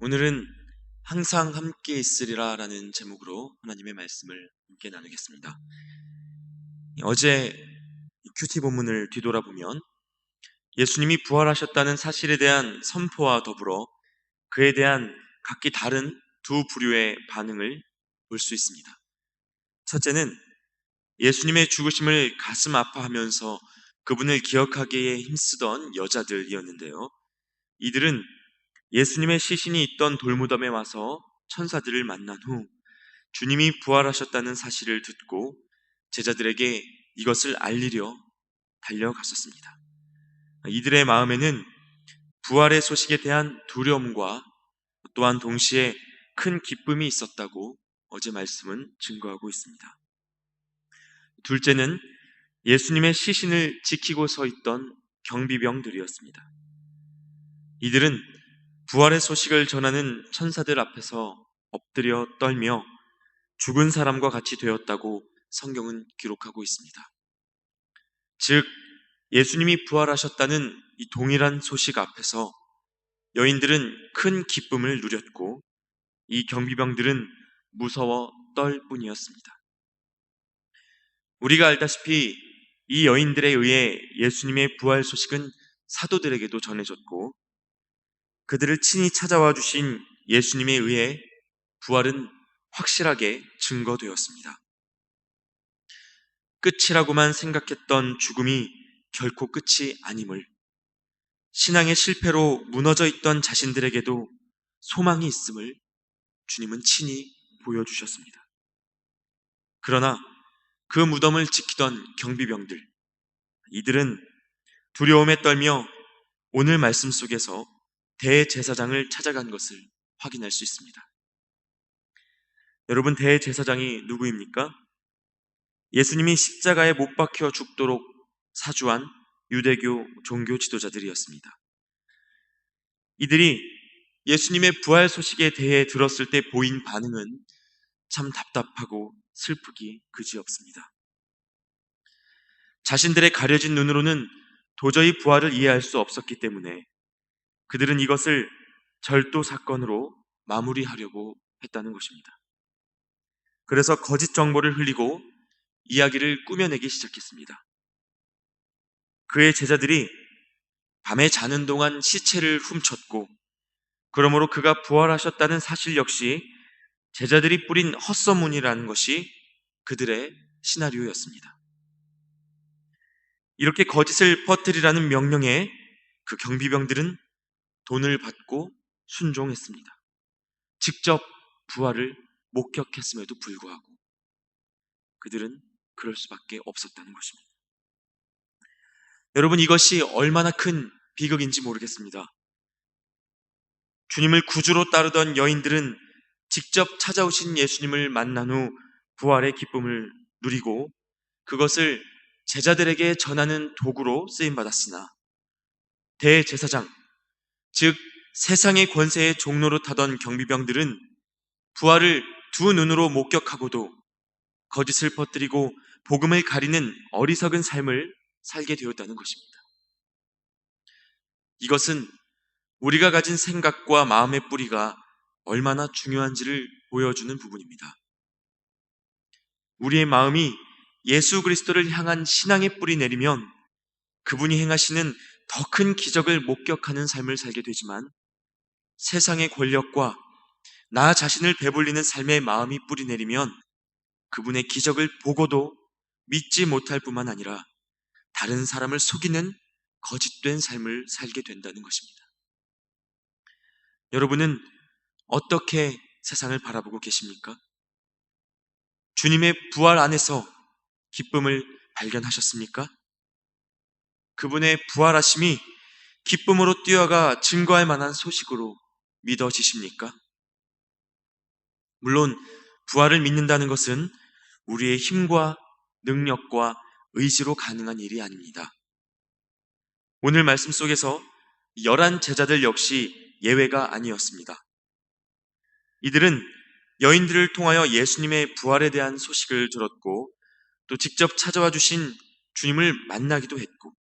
오늘은 항상 함께 있으리라 라는 제목으로 하나님의 말씀을 함께 나누겠습니다. 어제 큐티 본문을 뒤돌아보면 예수님이 부활하셨다는 사실에 대한 선포와 더불어 그에 대한 각기 다른 두 부류의 반응을 볼 수 있습니다. 첫째는 예수님의 죽으심을 가슴 아파하면서 그분을 기억하기에 힘쓰던 여자들이었는데요. 이들은 예수님의 시신이 있던 돌무덤에 와서 천사들을 만난 후 주님이 부활하셨다는 사실을 듣고 제자들에게 이것을 알리려 달려갔었습니다. 이들의 마음에는 부활의 소식에 대한 두려움과 또한 동시에 큰 기쁨이 있었다고 어제 말씀은 증거하고 있습니다. 둘째는 예수님의 시신을 지키고 서 있던 경비병들이었습니다. 이들은 부활의 소식을 전하는 천사들 앞에서 엎드려 떨며 죽은 사람과 같이 되었다고 성경은 기록하고 있습니다. 즉, 예수님이 부활하셨다는 이 동일한 소식 앞에서 여인들은 큰 기쁨을 누렸고 이 경비병들은 무서워 떨 뿐이었습니다. 우리가 알다시피 이 여인들에 의해 예수님의 부활 소식은 사도들에게도 전해졌고 그들을 친히 찾아와 주신 예수님에 의해 부활은 확실하게 증거되었습니다. 끝이라고만 생각했던 죽음이 결코 끝이 아님을, 신앙의 실패로 무너져 있던 자신들에게도 소망이 있음을 주님은 친히 보여주셨습니다. 그러나 그 무덤을 지키던 경비병들, 이들은 두려움에 떨며 오늘 말씀 속에서 대제사장을 찾아간 것을 확인할 수 있습니다. 여러분, 대제사장이 누구입니까? 예수님이 십자가에 못 박혀 죽도록 사주한 유대교 종교 지도자들이었습니다. 이들이 예수님의 부활 소식에 대해 들었을 때 보인 반응은 참 답답하고 슬프기 그지없습니다. 자신들의 가려진 눈으로는 도저히 부활을 이해할 수 없었기 때문에 그들은 이것을 절도 사건으로 마무리하려고 했다는 것입니다. 그래서 거짓 정보를 흘리고 이야기를 꾸며내기 시작했습니다. 그의 제자들이 밤에 자는 동안 시체를 훔쳤고 그러므로 그가 부활하셨다는 사실 역시 제자들이 뿌린 헛소문이라는 것이 그들의 시나리오였습니다. 이렇게 거짓을 퍼뜨리라는 명령에 그 경비병들은 돈을 받고 순종했습니다. 직접 부활을 목격했음에도 불구하고 그들은 그럴 수밖에 없었다는 것입니다. 여러분, 이것이 얼마나 큰 비극인지 모르겠습니다. 주님을 구주로 따르던 여인들은 직접 찾아오신 예수님을 만난 후 부활의 기쁨을 누리고 그것을 제자들에게 전하는 도구로 쓰임받았으나 대제사장, 즉 세상의 권세의 종로로 타던 경비병들은 부활을 두 눈으로 목격하고도 거짓을 퍼뜨리고 복음을 가리는 어리석은 삶을 살게 되었다는 것입니다. 이것은 우리가 가진 생각과 마음의 뿌리가 얼마나 중요한지를 보여주는 부분입니다. 우리의 마음이 예수 그리스도를 향한 신앙의 뿌리 내리면 그분이 행하시는 더 큰 기적을 목격하는 삶을 살게 되지만 세상의 권력과 나 자신을 배불리는 삶의 마음이 뿌리 내리면 그분의 기적을 보고도 믿지 못할 뿐만 아니라 다른 사람을 속이는 거짓된 삶을 살게 된다는 것입니다. 여러분은 어떻게 세상을 바라보고 계십니까? 주님의 부활 안에서 기쁨을 발견하셨습니까? 그분의 부활하심이 기쁨으로 뛰어가 증거할 만한 소식으로 믿어지십니까? 물론 부활을 믿는다는 것은 우리의 힘과 능력과 의지로 가능한 일이 아닙니다. 오늘 말씀 속에서 11 제자들 역시 예외가 아니었습니다. 이들은 여인들을 통하여 예수님의 부활에 대한 소식을 들었고 또 직접 찾아와 주신 주님을 만나기도 했고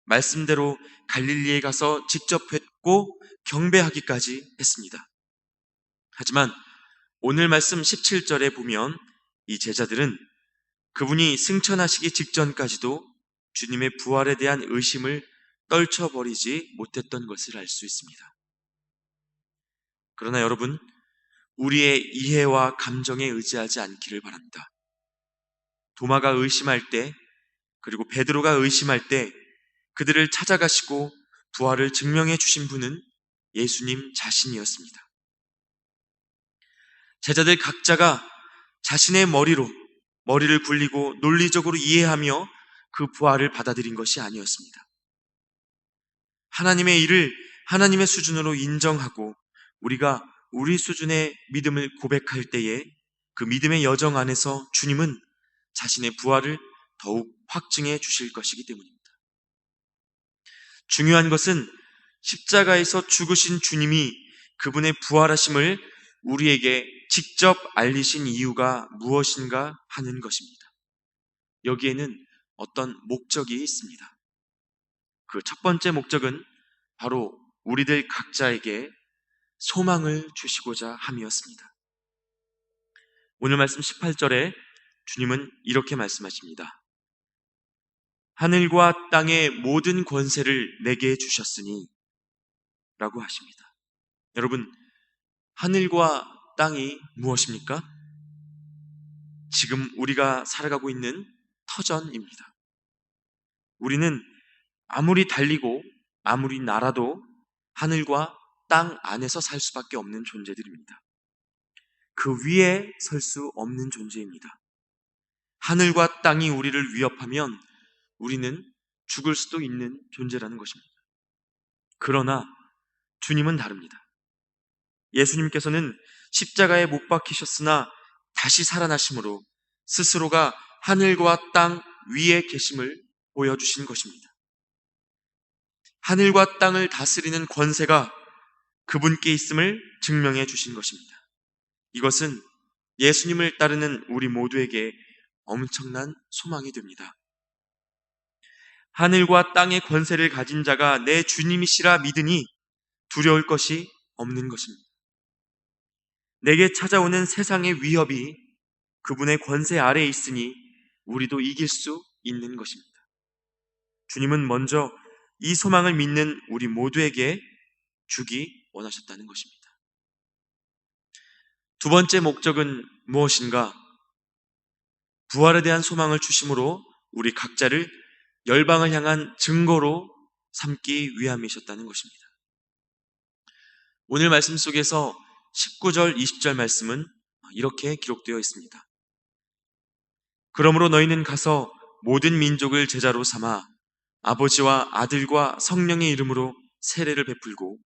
말씀대로 갈릴리에 가서 직접 뵙고 경배하기까지 했습니다. 하지만 오늘 말씀 17절에 보면 이 제자들은 그분이 승천하시기 직전까지도 주님의 부활에 대한 의심을 떨쳐버리지 못했던 것을 알 수 있습니다. 그러나 여러분, 우리의 이해와 감정에 의지하지 않기를 바랍니다. 도마가 의심할 때, 그리고 베드로가 의심할 때 그들을 찾아가시고 부활을 증명해 주신 분은 예수님 자신이었습니다. 제자들 각자가 자신의 머리를 굴리고 논리적으로 이해하며 그 부활을 받아들인 것이 아니었습니다. 하나님의 일을 하나님의 수준으로 인정하고 우리가 우리 수준의 믿음을 고백할 때에 그 믿음의 여정 안에서 주님은 자신의 부활을 더욱 확증해 주실 것이기 때문입니다. 중요한 것은 십자가에서 죽으신 주님이 그분의 부활하심을 우리에게 직접 알리신 이유가 무엇인가 하는 것입니다. 여기에는 어떤 목적이 있습니다. 그 첫 번째 목적은 바로 우리들 각자에게 소망을 주시고자 함이었습니다. 오늘 말씀 18절에 주님은 이렇게 말씀하십니다. 하늘과 땅의 모든 권세를 내게 주셨으니 라고 하십니다. 여러분, 하늘과 땅이 무엇입니까? 지금 우리가 살아가고 있는 터전입니다. 우리는 아무리 달리고 아무리 날아도 하늘과 땅 안에서 살 수밖에 없는 존재들입니다. 그 위에 설 수 없는 존재입니다. 하늘과 땅이 우리를 위협하면 우리는 죽을 수도 있는 존재라는 것입니다. 그러나 주님은 다릅니다. 예수님께서는 십자가에 못 박히셨으나 다시 살아나심으로 스스로가 하늘과 땅 위에 계심을 보여주신 것입니다. 하늘과 땅을 다스리는 권세가 그분께 있음을 증명해 주신 것입니다. 이것은 예수님을 따르는 우리 모두에게 엄청난 소망이 됩니다. 하늘과 땅의 권세를 가진 자가 내 주님이시라 믿으니 두려울 것이 없는 것입니다. 내게 찾아오는 세상의 위협이 그분의 권세 아래에 있으니 우리도 이길 수 있는 것입니다. 주님은 먼저 이 소망을 믿는 우리 모두에게 주기 원하셨다는 것입니다. 두 번째 목적은 무엇인가? 부활에 대한 소망을 주심으로 우리 각자를 열방을 향한 증거로 삼기 위함이셨다는 것입니다. 오늘 말씀 속에서 19절, 20절 말씀은 이렇게 기록되어 있습니다. 그러므로 너희는 가서 모든 민족을 제자로 삼아 아버지와 아들과 성령의 이름으로 세례를 베풀고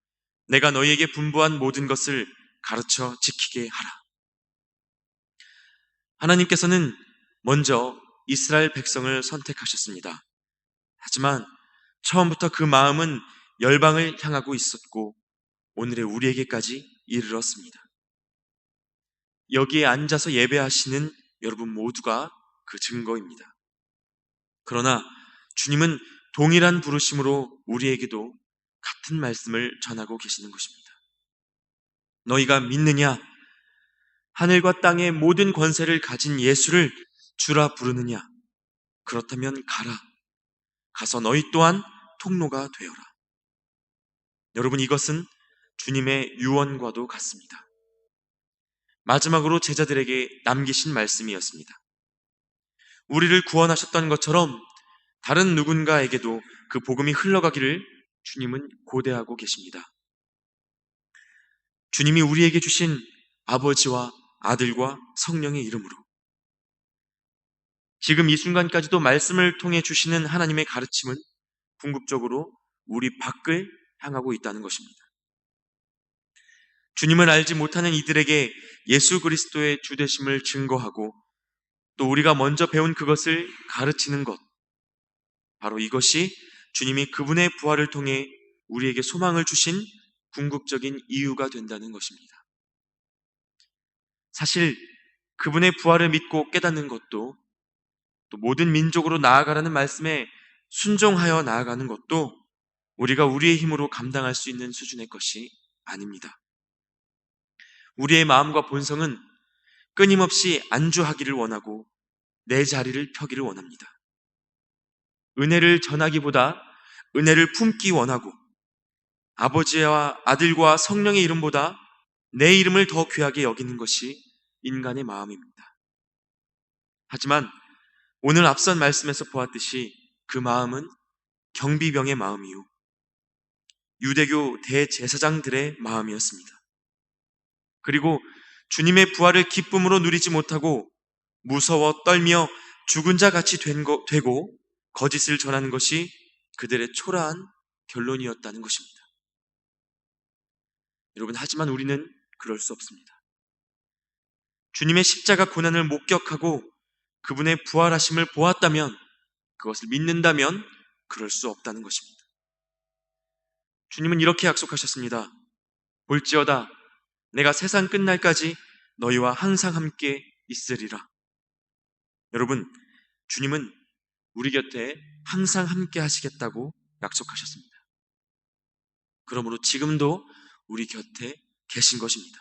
내가 너희에게 분부한 모든 것을 가르쳐 지키게 하라. 하나님께서는 먼저 이스라엘 백성을 선택하셨습니다. 하지만 처음부터 그 마음은 열방을 향하고 있었고 오늘의 우리에게까지 이르렀습니다. 여기에 앉아서 예배하시는 여러분 모두가 그 증거입니다. 그러나 주님은 동일한 부르심으로 우리에게도 같은 말씀을 전하고 계시는 것입니다. 너희가 믿느냐? 하늘과 땅의 모든 권세를 가진 예수를 주라 부르느냐? 그렇다면 가라. 가서 너희 또한 통로가 되어라. 여러분, 이것은 주님의 유언과도 같습니다. 마지막으로 제자들에게 남기신 말씀이었습니다. 우리를 구원하셨던 것처럼 다른 누군가에게도 그 복음이 흘러가기를 주님은 고대하고 계십니다. 주님이 우리에게 주신 아버지와 아들과 성령의 이름으로 지금 이 순간까지도 말씀을 통해 주시는 하나님의 가르침은 궁극적으로 우리 밖을 향하고 있다는 것입니다. 주님을 알지 못하는 이들에게 예수 그리스도의 주되심을 증거하고 또 우리가 먼저 배운 그것을 가르치는 것, 바로 이것이 주님이 그분의 부활을 통해 우리에게 소망을 주신 궁극적인 이유가 된다는 것입니다. 사실 그분의 부활을 믿고 깨닫는 것도 또 모든 민족으로 나아가라는 말씀에 순종하여 나아가는 것도 우리가 우리의 힘으로 감당할 수 있는 수준의 것이 아닙니다. 우리의 마음과 본성은 끊임없이 안주하기를 원하고 내 자리를 펴기를 원합니다. 은혜를 전하기보다 은혜를 품기 원하고 아버지와 아들과 성령의 이름보다 내 이름을 더 귀하게 여기는 것이 인간의 마음입니다. 하지만 오늘 앞선 말씀에서 보았듯이 그 마음은 경비병의 마음이요 유대교 대제사장들의 마음이었습니다. 그리고 주님의 부활을 기쁨으로 누리지 못하고 무서워 떨며 죽은 자 같이 되고 거짓을 전하는 것이 그들의 초라한 결론이었다는 것입니다. 여러분, 하지만 우리는 그럴 수 없습니다. 주님의 십자가 고난을 목격하고 그분의 부활하심을 보았다면, 그것을 믿는다면 그럴 수 없다는 것입니다. 주님은 이렇게 약속하셨습니다. 볼지어다 내가 세상 끝날까지 너희와 항상 함께 있으리라. 여러분, 주님은 우리 곁에 항상 함께 하시겠다고 약속하셨습니다. 그러므로 지금도 우리 곁에 계신 것입니다.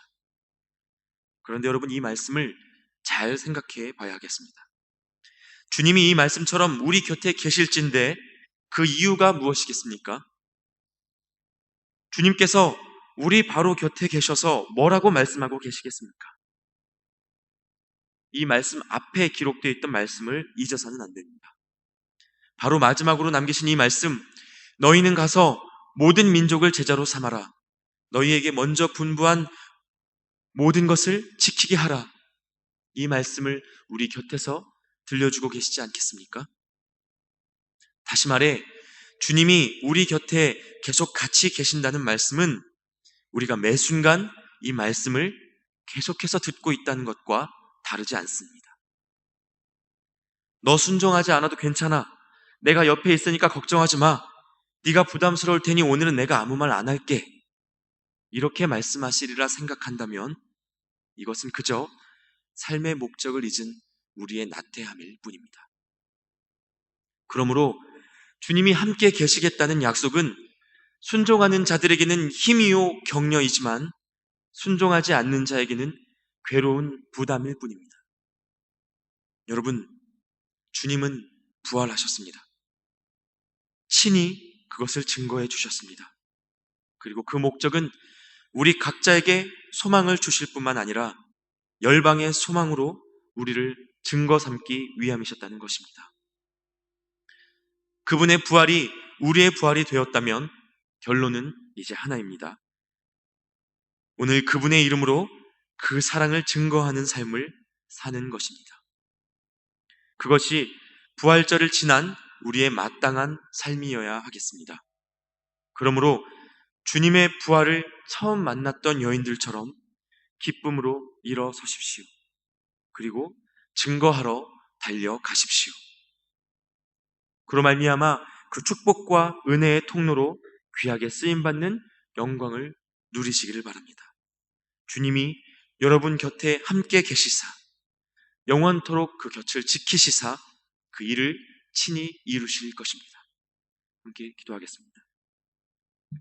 그런데 여러분, 이 말씀을 잘 생각해 봐야 하겠습니다. 주님이 이 말씀처럼 우리 곁에 계실진데 그 이유가 무엇이겠습니까? 주님께서 우리 바로 곁에 계셔서 뭐라고 말씀하고 계시겠습니까? 이 말씀 앞에 기록되어 있던 말씀을 잊어서는 안 됩니다. 바로 마지막으로 남기신 이 말씀, 너희는 가서 모든 민족을 제자로 삼아라. 너희에게 먼저 분부한 모든 것을 지키게 하라. 이 말씀을 우리 곁에서 들려주고 계시지 않겠습니까? 다시 말해, 주님이 우리 곁에 계속 같이 계신다는 말씀은 우리가 매 순간 이 말씀을 계속해서 듣고 있다는 것과 다르지 않습니다. 너 순종하지 않아도 괜찮아. 내가 옆에 있으니까 걱정하지 마. 네가 부담스러울 테니 오늘은 내가 아무 말 안 할게. 이렇게 말씀하시리라 생각한다면 이것은 그저 삶의 목적을 잊은 우리의 나태함일 뿐입니다. 그러므로 주님이 함께 계시겠다는 약속은 순종하는 자들에게는 힘이요 격려이지만 순종하지 않는 자에게는 괴로운 부담일 뿐입니다. 여러분, 주님은 부활하셨습니다. 친히 그것을 증거해 주셨습니다. 그리고 그 목적은 우리 각자에게 소망을 주실 뿐만 아니라 열방의 소망으로 우리를 증거 삼기 위함이셨다는 것입니다. 그분의 부활이 우리의 부활이 되었다면 결론은 이제 하나입니다. 오늘 그분의 이름으로 그 사랑을 증거하는 삶을 사는 것입니다. 그것이 부활절을 지난 우리의 마땅한 삶이어야 하겠습니다. 그러므로 주님의 부활을 처음 만났던 여인들처럼 기쁨으로 일어서십시오. 그리고 증거하러 달려가십시오. 그로 말미암아 그 축복과 은혜의 통로로 귀하게 쓰임받는 영광을 누리시기를 바랍니다. 주님이 여러분 곁에 함께 계시사 영원토록 그 곁을 지키시사 그 일을 친히 이루실 것입니다. 함께 기도하겠습니다.